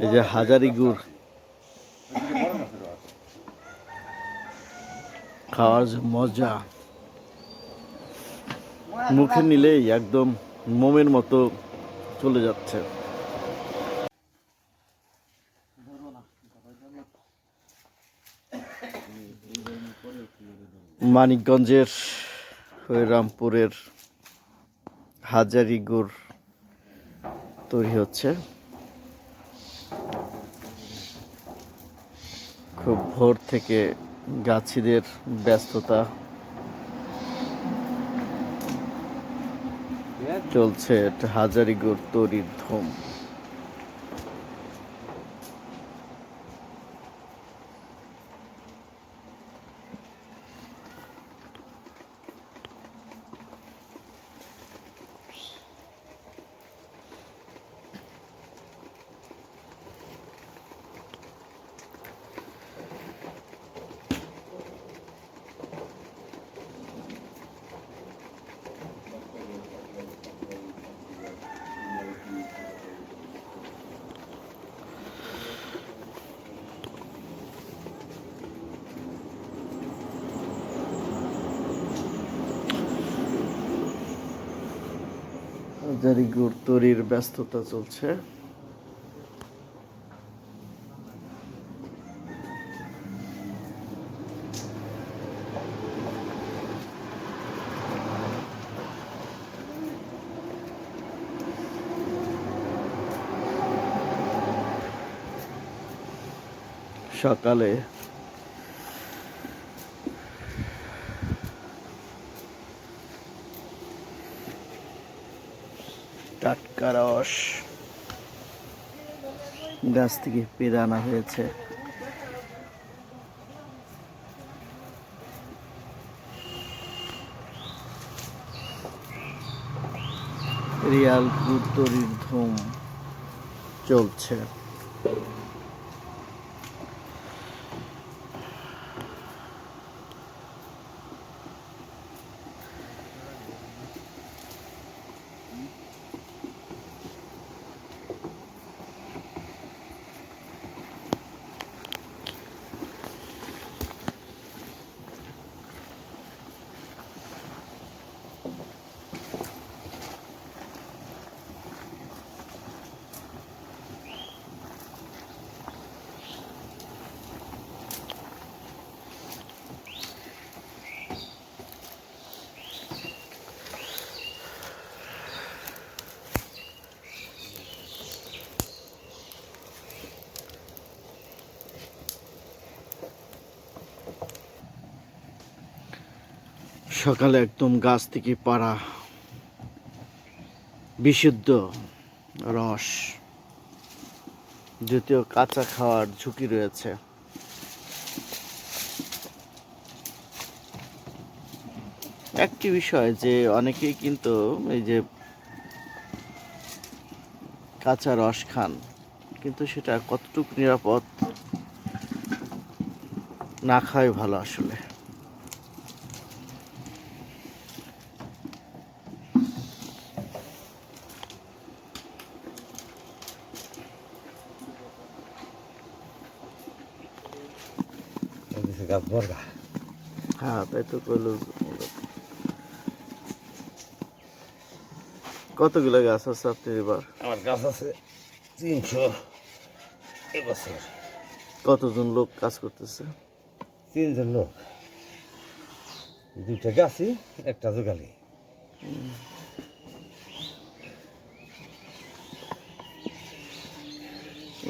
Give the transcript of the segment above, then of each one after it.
এই যে হাজারি গুড় খাওয়ার যে মজা, মুখে নিলেই একদম মোমের মতো চলে যাচ্ছে। মানিকগঞ্জের রামপুরের হাজারি গুড় তৈরি হচ্ছে। খুব ভোর থেকে গাছিদের ব্যস্ততা চলছে, হাজারি গুড় তৈরির ধুম। হাজারি গুড় তৈরির ব্যস্ততা চলছে। সকালে টাটকা রস গাছ থেকে পেড়ে আনা হয়েছে। রিয়াল গুড় তৈরির ধুম চলছে। সকালে একদম গাছ থেকে পাড়া বিশুদ্ধ রস, যদিও কাঁচা খাওয়ার ঝুঁকি রয়েছে। একটি বিষয় যে অনেকেই কিন্তু এই যে কাঁচা রস খান, কিন্তু সেটা কতটুকু নিরাপদ না খাওয়াই ভালো আসলে। হ্যাঁ, তাই তো কইল। কতগুলো গাছ আছে আপনার এবার? আমার গাছ আছে 300 এবছর। কতজন লোক কাজ করতেছে? 3 জন লোক, 2টা গাছি, একটা জোগালি।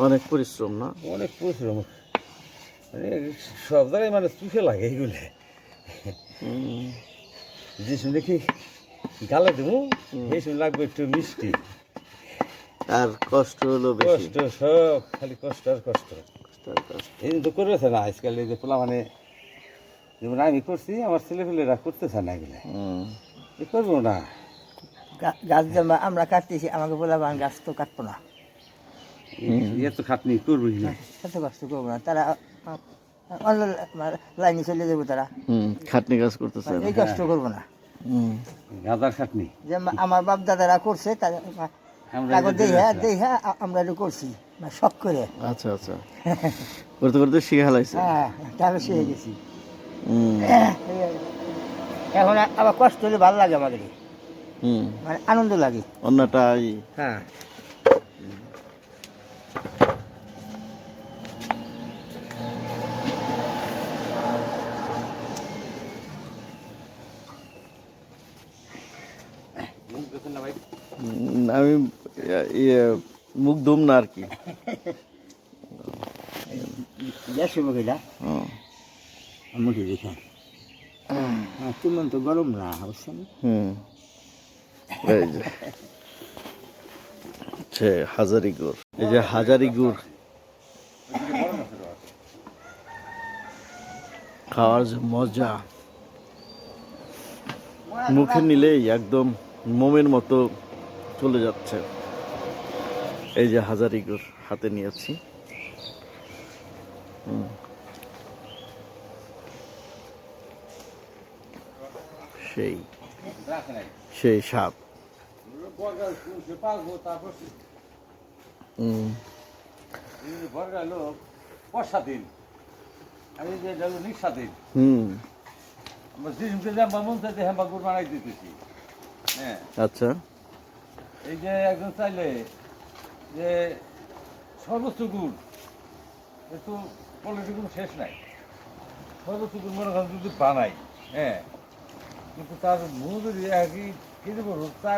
অনেক পরিশ্রম না? অনেক পরিশ্রম, মানে সব জায়গায় মানে চুষে লাগে এগুলো। যে শুনে কি গালে দেবো, এই শুনে লাগবে একটু মিষ্টি। আর কষ্ট হলো বেশি। কষ্ট, সব খালি কষ্ট আর কষ্ট। এই তো করেছে না আজকাল, এই যে পোলা মানে যেমন আমি করছি, আমার ছেলেপেলেরা করতেছে না এগুলো। এ করবো না। গাছ যেমন আমরা কাটতেছি, আমাকে বলে গাছ তো কাটবো না, এত খাটনি করবোই না, এত কষ্ট করবো না। তারা অন্য লাইনে চলে যাবো, তারা খাটনি কাজ করতেছে, এই কষ্ট করবো না। গাদার খাটনি যে আমার বাপ দাদারা করছে, তারা দেখা দেখা আমরা এটা করছি, শখ করে। আচ্ছা আচ্ছা, করতে করতে শিখে হালাইছে। হ্যাঁ, তাহলে শিখে গেছি। হুম এখন আবার কষ্ট হলে ভালো লাগে আমাদের, হুম, মানে আনন্দ লাগে। অন্যটাই। হ্যাঁ, আমি ইয়ে মুখ ধুম না আর কি। দেড়শো টাকা হুম মুঠি দেখেন। হ্যাঁ, তুলন তো গরম না, বুঝছেন? হুম, এই যে হচ্ছে হাজারি গুড়, এই যে হাজারি গুড় খাওয়ার যে মজা, মুখে নিলেই একদম মোমের মতো চলে যাচ্ছে। এই যে হাজারি গুড় হাতে নিয়েছি। হুম, সেই সেই স্বাদ। হুম বর্ষা দিন, আমি যে গেল নিঃসা দিন, হুম, আমরা জিনিসকে জাম্বা মন চাইতে হ্যাম্বা গুড় বানাই দিতেছি। হ্যাঁ, আচ্ছা, এই যে একজন চাইলে যে সর্বোচ্চ গুড়, একটু কোয়ালিটি কোনো শেষ নাই, সর্বোচ্চ গুড় মনে করেন যদি বানাই, হ্যাঁ, কিন্তু তার মূল যদি একই কেজি বলুন, তা